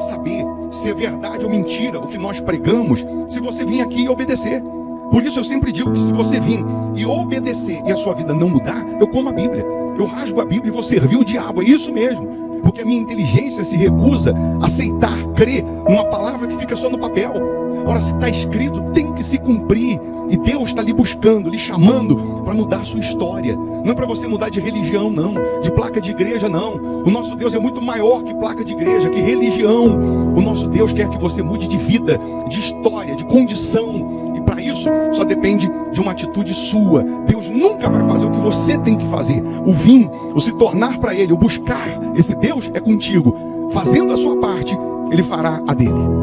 saber se é verdade ou mentira o que nós pregamos, se você vir aqui e obedecer. Por isso eu sempre digo que se você vir e obedecer e a sua vida não mudar, eu como a Bíblia, eu rasgo a Bíblia e vou servir o diabo, é isso mesmo. Porque a minha inteligência se recusa a aceitar, crer numa palavra que fica só no papel. Ora, se está escrito, tem que se cumprir. E Deus está lhe buscando, lhe chamando para mudar a sua história. Não é para você mudar de religião, não. De placa de igreja, não. O nosso Deus é muito maior que placa de igreja, que religião. O nosso Deus quer que você mude de vida, de história, de condição. E para isso, só depende de uma atitude sua. Deus nunca vai fazer o que você tem que fazer. O vir, o se tornar para Ele, o buscar esse Deus é contigo. Fazendo a sua parte, Ele fará a dele.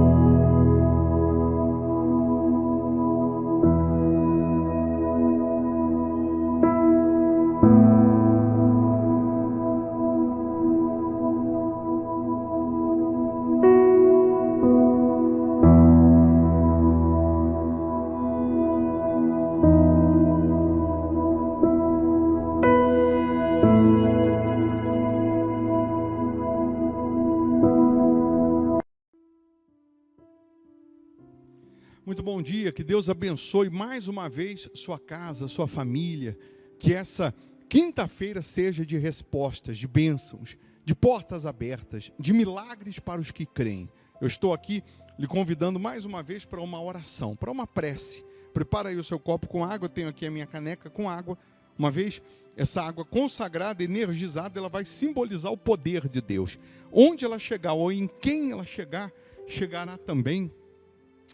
Muito bom dia, que Deus abençoe mais uma vez sua casa, sua família, que essa quinta-feira seja de respostas, de bênçãos, de portas abertas, de milagres para os que creem. Eu estou aqui lhe convidando mais uma vez para uma oração, para uma prece. Prepara aí o seu copo com água, eu tenho aqui a minha caneca com água. Uma vez essa água consagrada, energizada, ela vai simbolizar o poder de Deus. Onde ela chegar ou em quem ela chegar, chegará também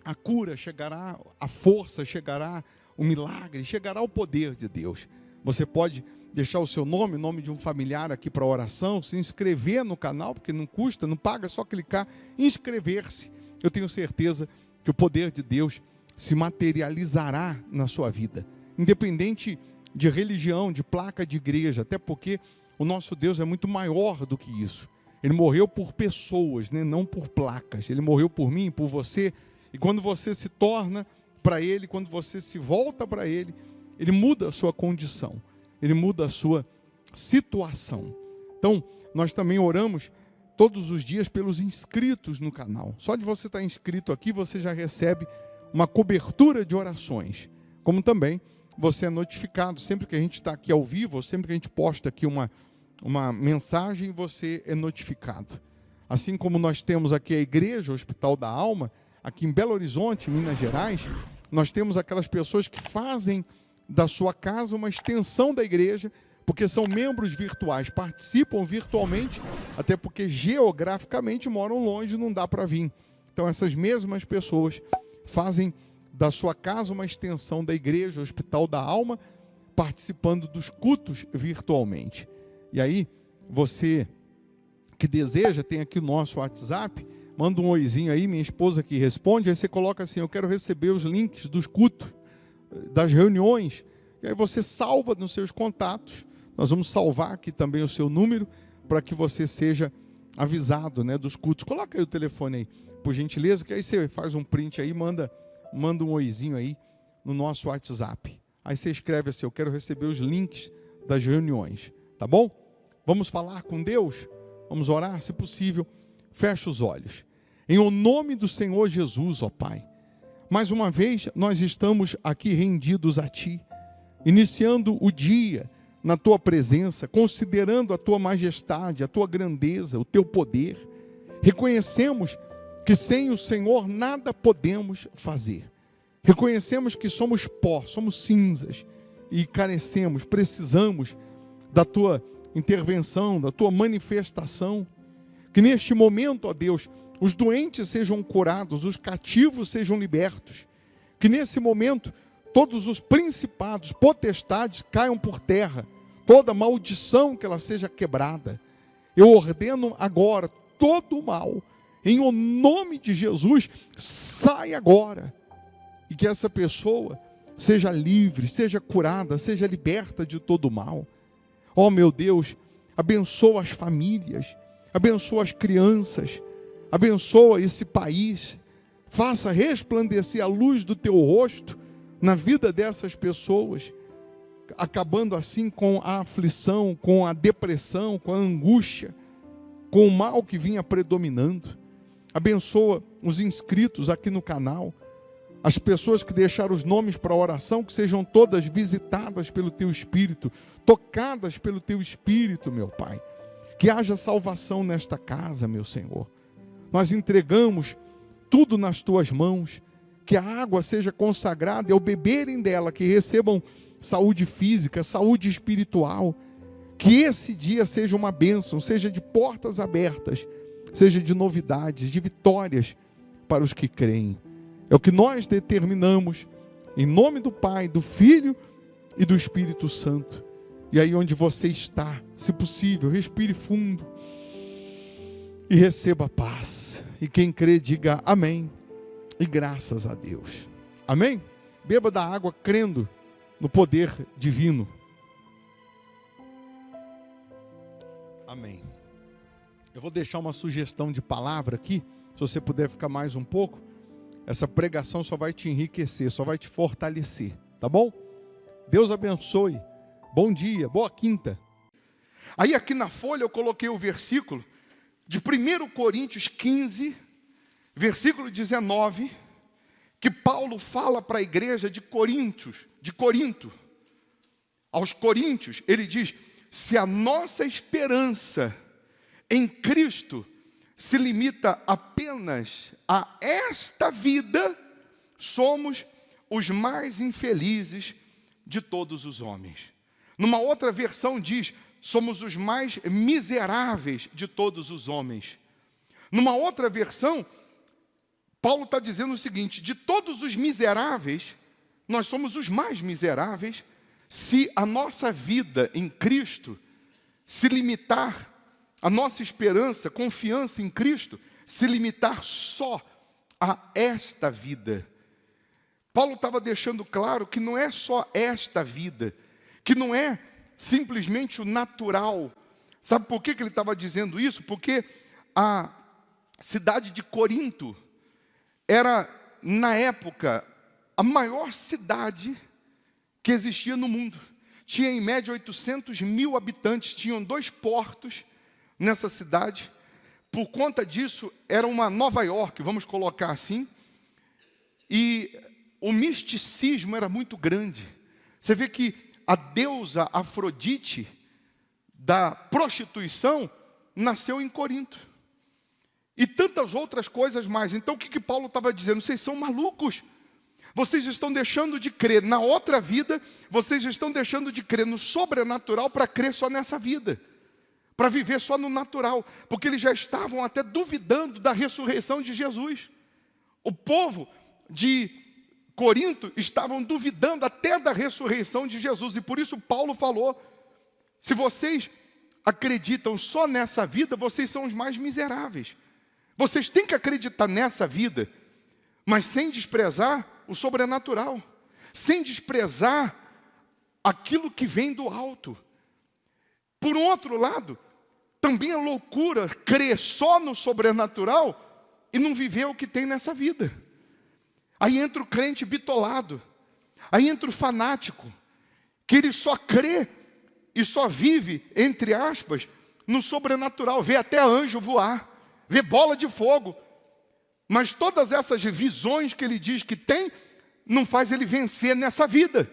a cura, chegará a força, chegará o milagre, chegará o poder de Deus. Você pode deixar o seu nome, o nome de um familiar aqui para a oração, se inscrever no canal, porque não custa, não paga, é só clicar em inscrever-se. Eu tenho certeza que o poder de Deus se materializará na sua vida, independente de religião, de placa de igreja, até porque o nosso Deus é muito maior do que isso. Ele morreu por pessoas, né? Não por placas. Ele morreu por mim, por você. E quando você se torna para Ele, quando você se volta para Ele, Ele muda a sua condição, Ele muda a sua situação. Então, nós também oramos todos os dias pelos inscritos no canal. Só de você estar inscrito aqui, você já recebe uma cobertura de orações. Como também você é notificado, sempre que a gente está aqui ao vivo, sempre que a gente posta aqui uma mensagem, você é notificado. Assim como nós temos aqui a Igreja Hospital da Alma, aqui em Belo Horizonte, Minas Gerais, nós temos aquelas pessoas que fazem da sua casa uma extensão da igreja, porque são membros virtuais, participam virtualmente, até porque geograficamente moram longe, não dá para vir. Então essas mesmas pessoas fazem da sua casa uma extensão da Igreja Hospital da Alma, participando dos cultos virtualmente. E aí, você que deseja, tem aqui o nosso WhatsApp, manda um oizinho aí, minha esposa que responde, aí você coloca assim, eu quero receber os links dos cultos, das reuniões, e aí você salva nos seus contatos, nós vamos salvar aqui também o seu número, para que você seja avisado, né, dos cultos. Coloca aí o telefone aí, por gentileza, que aí você faz um print aí, manda um oizinho aí no nosso WhatsApp. Aí você escreve assim, eu quero receber os links das reuniões, tá bom? Vamos falar com Deus? Vamos orar, se possível. Feche os olhos. Em o nome do Senhor Jesus, ó Pai, mais uma vez nós estamos aqui rendidos a Ti, iniciando o dia na Tua presença, considerando a Tua majestade, a Tua grandeza, o Teu poder. Reconhecemos que sem o Senhor nada podemos fazer. Reconhecemos que somos pó, somos cinzas e carecemos, precisamos da Tua intervenção, da Tua manifestação. Que neste momento, ó Deus, os doentes sejam curados, os cativos sejam libertos. Que nesse momento, todos os principados, potestades caiam por terra. Toda maldição que ela seja quebrada. Eu ordeno agora todo o mal, em o nome de Jesus, sai agora. E que essa pessoa seja livre, seja curada, seja liberta de todo o mal. Ó meu Deus, abençoa as famílias, abençoa as crianças, abençoa esse país, faça resplandecer a luz do teu rosto na vida dessas pessoas, acabando assim com a aflição, com a depressão, com a angústia, com o mal que vinha predominando. Abençoa os inscritos aqui no canal. As pessoas que deixaram os nomes para a oração, que sejam todas visitadas pelo Teu Espírito, tocadas pelo Teu Espírito, meu Pai. Que haja salvação nesta casa, meu Senhor. Nós entregamos tudo nas Tuas mãos. Que a água seja consagrada e ao beberem dela, que recebam saúde física, saúde espiritual. Que esse dia seja uma bênção, seja de portas abertas, seja de novidades, de vitórias para os que creem. É o que nós determinamos, em nome do Pai, do Filho e do Espírito Santo. E aí onde você está, se possível, respire fundo e receba a paz. E quem crê, diga amém e graças a Deus. Amém? Beba da água crendo no poder divino. Amém. Eu vou deixar uma sugestão de palavra aqui, se você puder ficar mais um pouco. Essa pregação só vai te enriquecer, só vai te fortalecer, tá bom? Deus abençoe. Bom dia, boa quinta. Aí aqui na folha eu coloquei o versículo de 1 Coríntios 15, versículo 19, que Paulo fala para a igreja de Corinto. Aos coríntios, ele diz: se a nossa esperança em Cristo se limita apenas a esta vida, somos os mais infelizes de todos os homens. Numa outra versão diz: somos os mais miseráveis de todos os homens. Numa outra versão, Paulo está dizendo o seguinte: de todos os miseráveis, nós somos os mais miseráveis, se a nossa vida em Cristo se limitar, a nossa esperança, confiança em Cristo, se limitar só a esta vida. Paulo estava deixando claro que não é só esta vida, que não é simplesmente o natural. Sabe por que ele estava dizendo isso? Porque a cidade de Corinto era, na época, a maior cidade que existia no mundo. Tinha em média 800 mil habitantes, tinham 2 portos nessa cidade. Por conta disso, era uma Nova York, vamos colocar assim. E o misticismo era muito grande. Você vê que a deusa Afrodite da prostituição nasceu em Corinto. E tantas outras coisas mais. Então o que Paulo estava dizendo? Vocês são malucos. Vocês estão deixando de crer na outra vida, vocês estão deixando de crer no sobrenatural para crer só nessa vida, para viver só no natural, porque eles já estavam até duvidando da ressurreição de Jesus. O povo de Corinto estavam duvidando até da ressurreição de Jesus, e por isso Paulo falou: se vocês acreditam só nessa vida, vocês são os mais miseráveis. Vocês têm que acreditar nessa vida, mas sem desprezar o sobrenatural, sem desprezar aquilo que vem do alto. Por um outro lado, também é loucura crer só no sobrenatural e não viver o que tem nessa vida. Aí entra o crente bitolado, aí entra o fanático, que ele só crê e só vive, entre aspas, no sobrenatural, vê até anjo voar, vê bola de fogo, mas todas essas visões que ele diz que tem, não faz ele vencer nessa vida.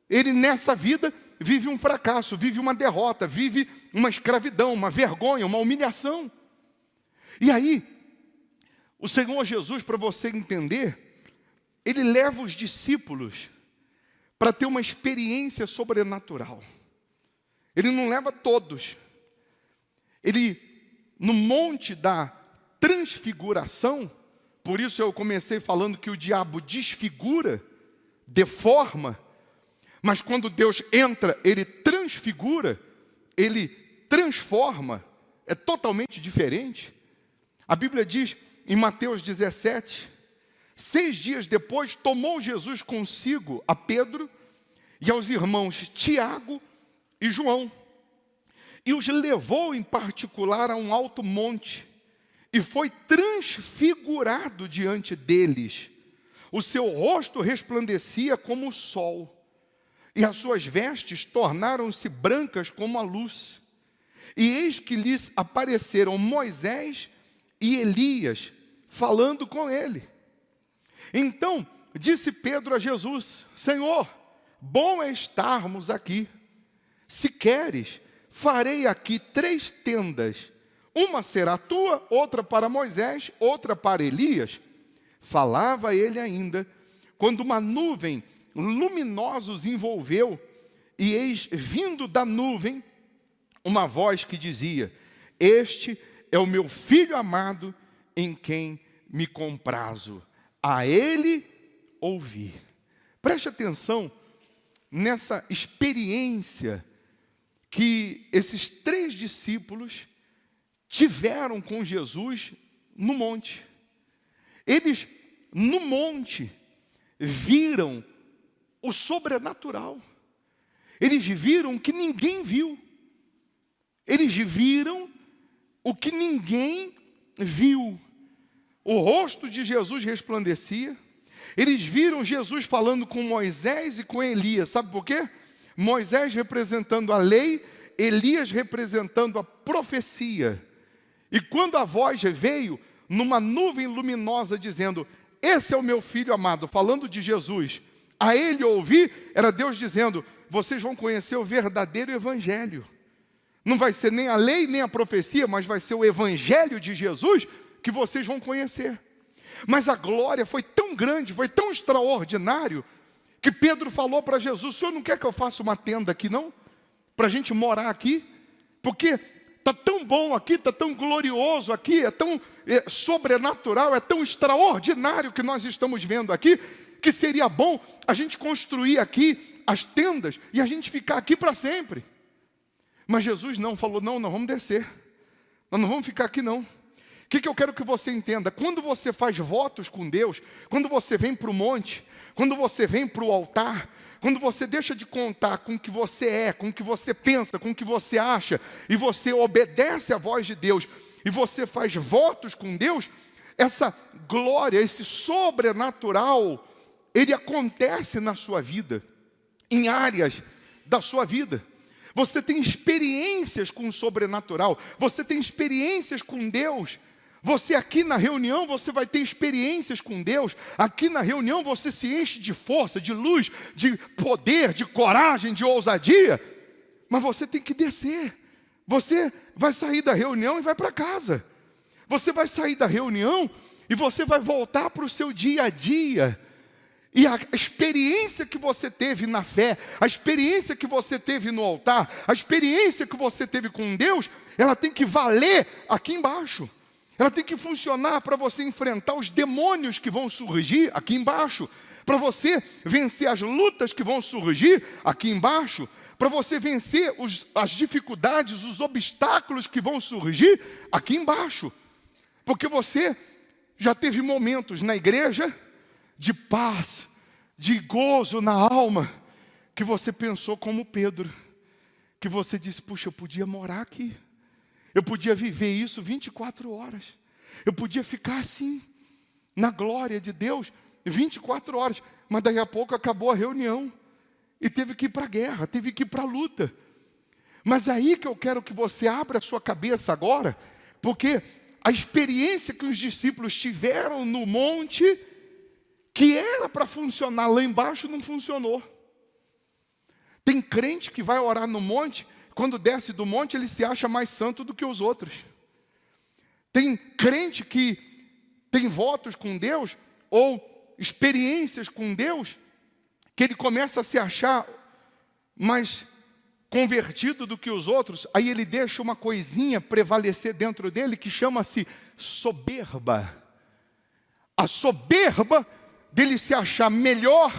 Ele nessa vida vive um fracasso, vive uma derrota, vive uma escravidão, uma vergonha, uma humilhação. E aí, o Senhor Jesus, para você entender, ele leva os discípulos para ter uma experiência sobrenatural. Ele não leva todos. Ele, no monte da transfiguração, por isso eu comecei falando que o diabo desfigura, deforma, mas quando Deus entra, ele transfigura, ele transforma, é totalmente diferente. A Bíblia diz em Mateus 17, 6 dias depois, tomou Jesus consigo a Pedro e aos irmãos Tiago e João, e os levou em particular a um alto monte, e foi transfigurado diante deles. O seu rosto resplandecia como o sol, e as suas vestes tornaram-se brancas como a luz. E eis que lhes apareceram Moisés e Elias falando com ele. Então disse Pedro a Jesus: Senhor, bom é estarmos aqui. Se queres, farei aqui 3 tendas. Uma será tua, outra para Moisés, outra para Elias. Falava ele ainda, quando uma nuvem luminosa os envolveu, e eis vindo da nuvem uma voz que dizia: Este é o meu filho amado, em quem me comprazo. A ele ouvi. Preste atenção nessa experiência que esses 3 discípulos tiveram com Jesus no monte. Eles, no monte, viram o sobrenatural. Eles viram o que ninguém viu. Eles viram o que ninguém viu. O rosto de Jesus resplandecia. Eles viram Jesus falando com Moisés e com Elias. Sabe por quê? Moisés representando a lei, Elias representando a profecia. E quando a voz veio numa nuvem luminosa dizendo: Esse é o meu filho amado, falando de Jesus, a ele ouvir, era Deus dizendo: vocês vão conhecer o verdadeiro evangelho. Não vai ser nem a lei, nem a profecia, mas vai ser o evangelho de Jesus que vocês vão conhecer. Mas a glória foi tão grande, foi tão extraordinário, que Pedro falou para Jesus: o senhor não quer que eu faça uma tenda aqui não? Para a gente morar aqui? Porque está tão bom aqui, está tão glorioso aqui, é tão sobrenatural, é tão extraordinário que nós estamos vendo aqui, que seria bom a gente construir aqui as tendas e a gente ficar aqui para sempre. Mas Jesus não, falou: não, nós vamos descer, nós não vamos ficar aqui não. O que eu quero que você entenda? Quando você faz votos com Deus, quando você vem para o monte, quando você vem para o altar, quando você deixa de contar com o que você é, com o que você pensa, com o que você acha, e você obedece à voz de Deus, e você faz votos com Deus, essa glória, esse sobrenatural, ele acontece na sua vida, em áreas da sua vida. Você tem experiências com o sobrenatural, você tem experiências com Deus. Você aqui na reunião, você vai ter experiências com Deus. Aqui na reunião você se enche de força, de luz, de poder, de coragem, de ousadia. Mas você tem que descer. Você vai sair da reunião e vai para casa. Você vai sair da reunião e você vai voltar para o seu dia a dia. E a experiência que você teve na fé, a experiência que você teve no altar, a experiência que você teve com Deus, ela tem que valer aqui embaixo. Ela tem que funcionar para você enfrentar os demônios que vão surgir aqui embaixo, para você vencer as lutas que vão surgir aqui embaixo, para você vencer as dificuldades, os obstáculos que vão surgir aqui embaixo. Porque você já teve momentos na igreja de paz, de gozo na alma, que você pensou como Pedro, que você disse: puxa, eu podia morar aqui. Eu podia viver isso 24 horas. Eu podia ficar assim, na glória de Deus, 24 horas. Mas daqui a pouco acabou a reunião. E teve que ir para a guerra, teve que ir para a luta. Mas aí que eu quero que você abra a sua cabeça agora, porque a experiência que os discípulos tiveram no monte, que era para funcionar lá embaixo, não funcionou. Tem crente que vai orar no monte, quando desce do monte, ele se acha mais santo do que os outros. Tem crente que tem votos com Deus, ou experiências com Deus, que ele começa a se achar mais convertido do que os outros, aí ele deixa uma coisinha prevalecer dentro dele, que chama-se soberba. A soberba dele se achar melhor,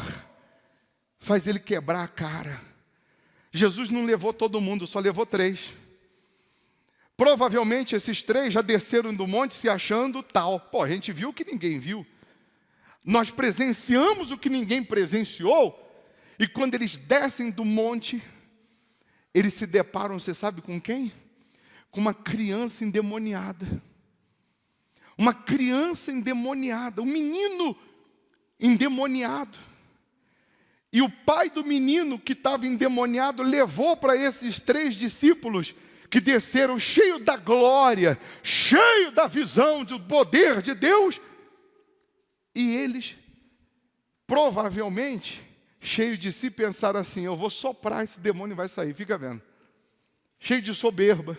faz ele quebrar a cara. Jesus não levou todo mundo, só levou 3. Provavelmente esses 3 já desceram do monte se achando tal. Pô, a gente viu o que ninguém viu. Nós presenciamos o que ninguém presenciou. E quando eles descem do monte, eles se deparam, você sabe com quem? Com uma criança endemoniada. Uma criança endemoniada, um menino endemoniado. E o pai do menino que estava endemoniado levou para esses 3 discípulos que desceram cheio da glória, cheio da visão do poder de Deus, e eles, provavelmente, cheios de si, pensaram assim: eu vou soprar, esse demônio vai sair, fica vendo. Cheio de soberba.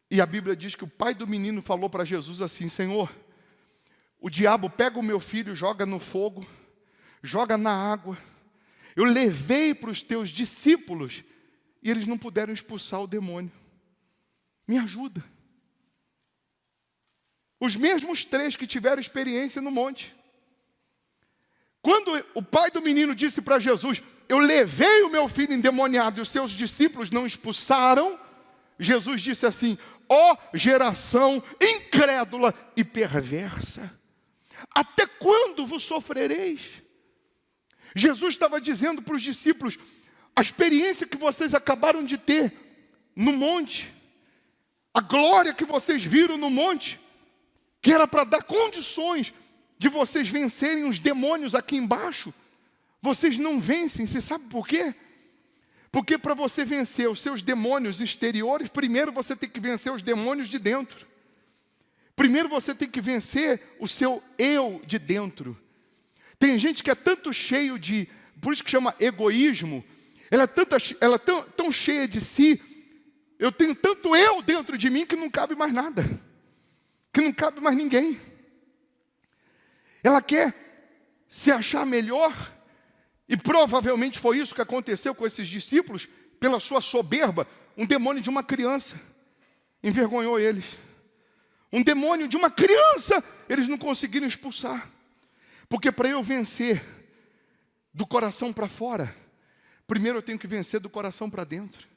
E a Bíblia diz que o pai do menino falou para Jesus assim: Senhor, o diabo pega o meu filho, joga no fogo, joga na água. Eu levei para os teus discípulos e eles não puderam expulsar o demônio. Me ajuda. Os mesmos 3 que tiveram experiência no monte. Quando o pai do menino disse para Jesus: eu levei o meu filho endemoniado e os seus discípulos não expulsaram, Jesus disse assim: ó geração incrédula e perversa, até quando vos sofrereis? Jesus estava dizendo para os discípulos: a experiência que vocês acabaram de ter no monte, a glória que vocês viram no monte, que era para dar condições de vocês vencerem os demônios aqui embaixo, vocês não vencem. Você sabe por quê? Porque para você vencer os seus demônios exteriores, primeiro você tem que vencer os demônios de dentro. Primeiro você tem que vencer o seu eu de dentro. Tem gente que é tanto cheio de, por isso que chama egoísmo, ela é tão cheia de si, eu tenho tanto eu dentro de mim que não cabe mais nada, que não cabe mais ninguém. Ela quer se achar melhor, e provavelmente foi isso que aconteceu com esses discípulos. Pela sua soberba, um demônio de uma criança envergonhou eles. Um demônio de uma criança eles não conseguiram expulsar. Porque para eu vencer do coração para fora, primeiro eu tenho que vencer do coração para dentro.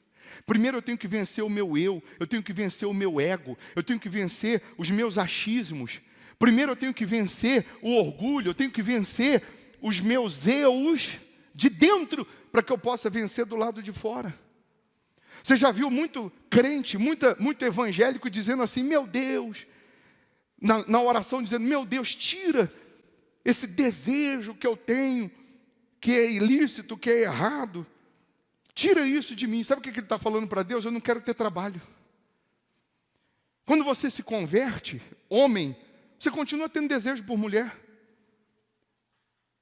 Primeiro eu tenho que vencer o meu eu tenho que vencer o meu ego, eu tenho que vencer os meus achismos. Primeiro eu tenho que vencer o orgulho, eu tenho que vencer os meus eus de dentro, para que eu possa vencer do lado de fora. Você já viu muito crente, muito evangélico dizendo assim: meu Deus, na oração dizendo: meu Deus, tira esse desejo que eu tenho, que é ilícito, que é errado, tira isso de mim. Sabe o que ele está falando para Deus? Eu não quero ter trabalho. Quando você se converte, homem, você continua tendo desejo por mulher.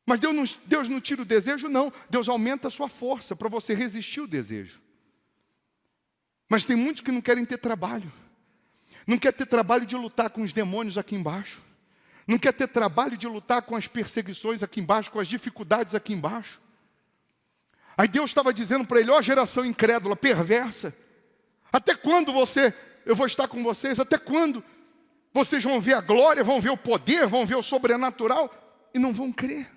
Mas Deus não tira o desejo, não. Deus aumenta a sua força para você resistir ao desejo. Mas tem muitos que não querem ter trabalho. Não quer ter trabalho de lutar com os demônios aqui embaixo. Não quer ter trabalho de lutar com as perseguições aqui embaixo, com as dificuldades aqui embaixo. Aí Deus estava dizendo para ele: ó geração incrédula, perversa, até quando eu vou estar com vocês? Até quando vocês vão ver a glória, vão ver o poder, vão ver o sobrenatural e não vão crer,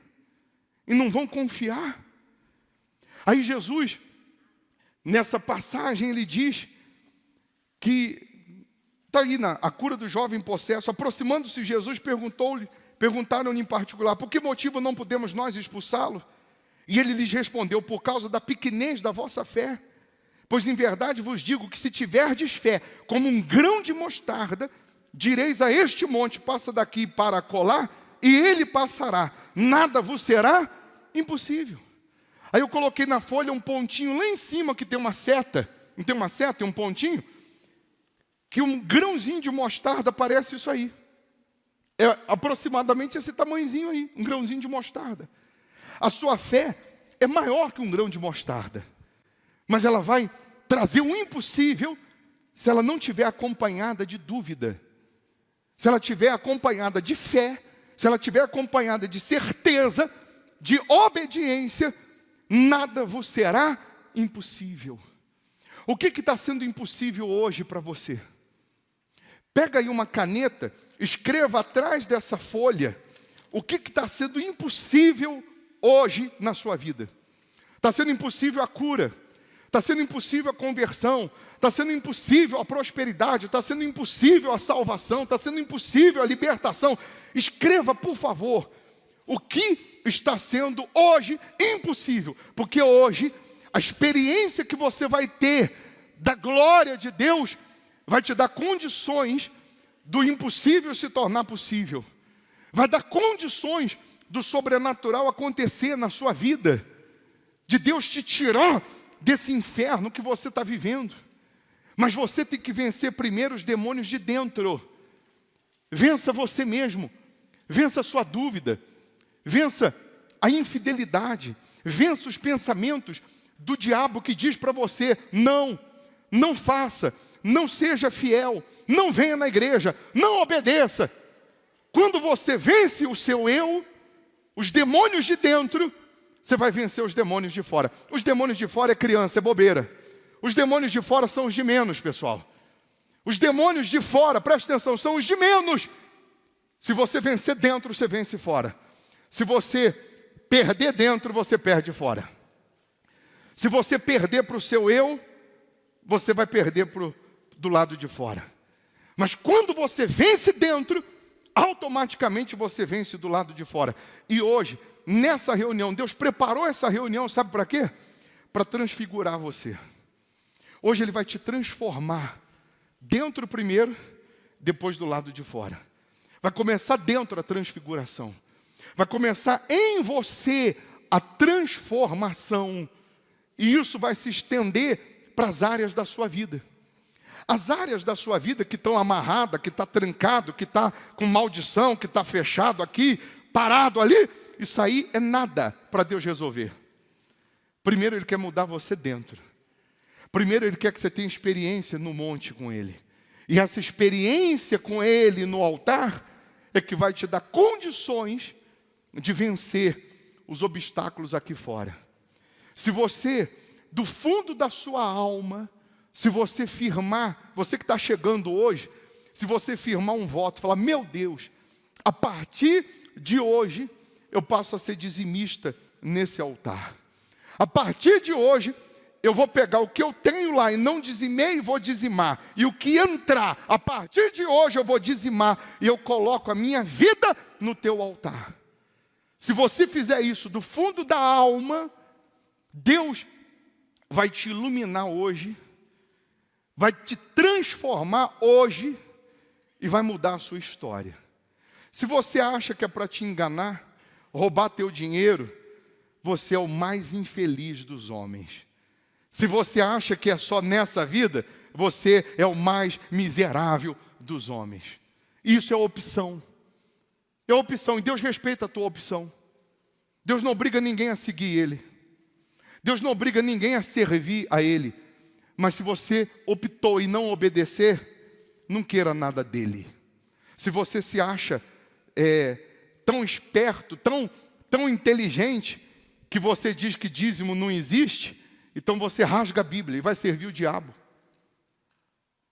e não vão confiar? Aí Jesus, nessa passagem, ele diz que está aí a cura do jovem possesso. Aproximando-se Jesus, perguntaram-lhe em particular: por que motivo não podemos nós expulsá-lo? E ele lhes respondeu: por causa da pequenez da vossa fé. Pois em verdade vos digo que se tiverdes fé como um grão de mostarda, direis a este monte: passa daqui para acolá, e ele passará, nada vos será impossível. Aí eu coloquei na folha um pontinho lá em cima, que tem uma seta. Não tem uma seta, tem um pontinho? Que um grãozinho de mostarda parece isso aí. É aproximadamente esse tamanhozinho aí, um grãozinho de mostarda. A sua fé é maior que um grão de mostarda, mas ela vai trazer o impossível se ela não estiver acompanhada de dúvida, se ela estiver acompanhada de fé, se ela estiver acompanhada de certeza, de obediência. Nada vos será impossível. O que está sendo impossível hoje para você? Pega aí uma caneta, escreva atrás dessa folha o que está sendo impossível hoje na sua vida. Está sendo impossível a cura, está sendo impossível a conversão, está sendo impossível a prosperidade, está sendo impossível a salvação, está sendo impossível a libertação. Escreva, por favor, o que está sendo hoje impossível, porque hoje a experiência que você vai ter da glória de Deus vai te dar condições do impossível se tornar possível. Vai dar condições do sobrenatural acontecer na sua vida, de Deus te tirar desse inferno que você está vivendo. Mas você tem que vencer primeiro os demônios de dentro. Vença você mesmo. Vença a sua dúvida. Vença a infidelidade. Vença os pensamentos do diabo que diz para você: não faça, não seja fiel, não venha na igreja, não obedeça. Quando você vence o seu eu, os demônios de dentro, você vai vencer os demônios de fora. Os demônios de fora é criança, é bobeira. Os demônios de fora são os de menos, pessoal. Os demônios de fora, presta atenção, são os de menos. Se você vencer dentro, você vence fora. Se você perder dentro, você perde fora. Se você perder para o seu eu, você vai perder do lado de fora. Mas quando você vence dentro, automaticamente você vence do lado de fora. E hoje, nessa reunião, Deus preparou essa reunião, sabe para quê? Para transfigurar você. Hoje Ele vai te transformar dentro primeiro, depois do lado de fora. Vai começar dentro a transfiguração. Vai começar em você a transformação. E isso vai se estender para as áreas da sua vida. As áreas da sua vida que estão amarradas, que está trancado, que está com maldição, que está fechado aqui, parado ali, isso aí é nada para Deus resolver. Primeiro Ele quer mudar você dentro. Primeiro Ele quer que você tenha experiência no monte com Ele. E essa experiência com Ele no altar é que vai te dar condições de vencer os obstáculos aqui fora. Se você, do fundo da sua alma, se você firmar, você que está chegando hoje, se você firmar um voto, falar: meu Deus, a partir de hoje, eu passo a ser dizimista nesse altar. A partir de hoje, eu vou pegar o que eu tenho lá e não dizimei e vou dizimar. E o que entrar, a partir de hoje eu vou dizimar. E eu coloco a minha vida no teu altar. Se você fizer isso do fundo da alma, Deus vai te iluminar hoje, vai te transformar hoje e vai mudar a sua história. Se você acha que é para te enganar, roubar teu dinheiro, você é o mais infeliz dos homens. Se você acha que é só nessa vida, você é o mais miserável dos homens. Isso é opção. É opção, e Deus respeita a tua opção. Deus não obriga ninguém a seguir Ele. Deus não obriga ninguém a servir a Ele. Mas se você optou em não obedecer, não queira nada dEle. Se você se acha tão esperto, tão inteligente, que você diz que dízimo não existe, então você rasga a Bíblia e vai servir o diabo.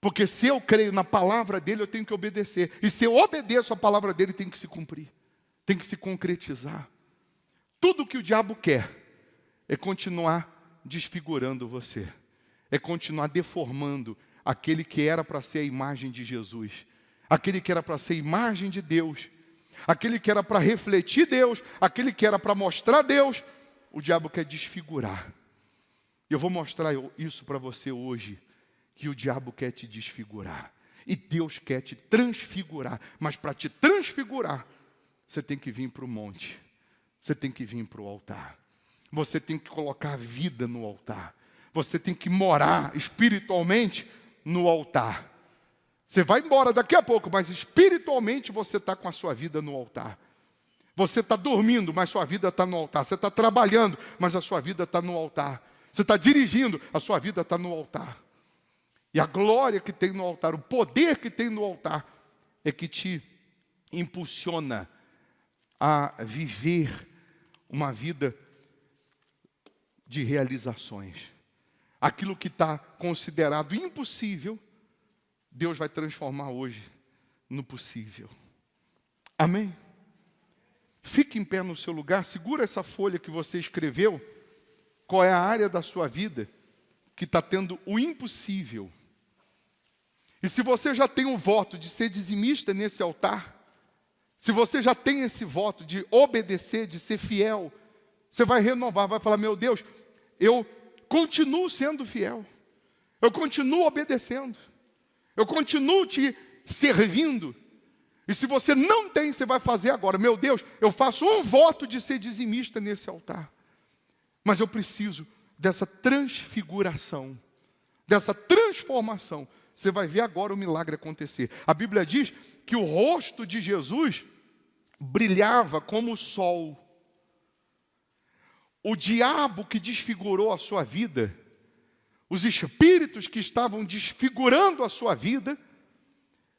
Porque se eu creio na palavra dele, eu tenho que obedecer. E se eu obedeço a palavra dele, tem que se cumprir. Tem que se concretizar. Tudo que o diabo quer é continuar desfigurando você. É continuar deformando aquele que era para ser a imagem de Jesus. Aquele que era para ser a imagem de Deus. Aquele que era para refletir Deus. Aquele que era para mostrar Deus. O diabo quer desfigurar. Eu vou mostrar isso para você hoje, que o diabo quer te desfigurar. E Deus quer te transfigurar. Mas para te transfigurar, você tem que vir para o monte. Você tem que vir para o altar. Você tem que colocar a vida no altar. Você tem que morar espiritualmente no altar. Você vai embora daqui a pouco, mas espiritualmente você está com a sua vida no altar. Você está dormindo, mas sua vida está no altar. Você está trabalhando, mas a sua vida está no altar. Você está dirigindo, a sua vida está no altar. E a glória que tem no altar, o poder que tem no altar, é que te impulsiona a viver uma vida de realizações. Aquilo que está considerado impossível, Deus vai transformar hoje no possível. Amém? Fique em pé no seu lugar, segura essa folha que você escreveu. Qual é a área da sua vida que está tendo o impossível? E se você já tem um voto de ser dizimista nesse altar, se você já tem esse voto de obedecer, de ser fiel, você vai renovar, vai falar: meu Deus, eu continuo sendo fiel, eu continuo obedecendo, eu continuo te servindo. E se você não tem, você vai fazer agora: meu Deus, eu faço um voto de ser dizimista nesse altar. Mas eu preciso dessa transfiguração transformação. Você vai ver agora o milagre acontecer. A Bíblia diz que o rosto de Jesus brilhava como o sol. O diabo que desfigurou a sua vida, os espíritos que estavam desfigurando a sua vida,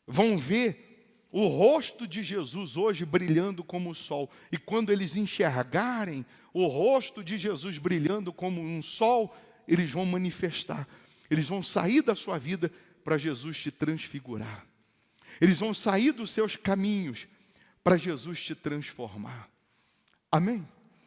vão ver o rosto de Jesus hoje brilhando como o sol. E quando eles enxergarem o rosto de Jesus brilhando como um sol, eles vão manifestar. Eles vão sair da sua vida para Jesus te transfigurar. Eles vão sair dos seus caminhos para Jesus te transformar. Amém?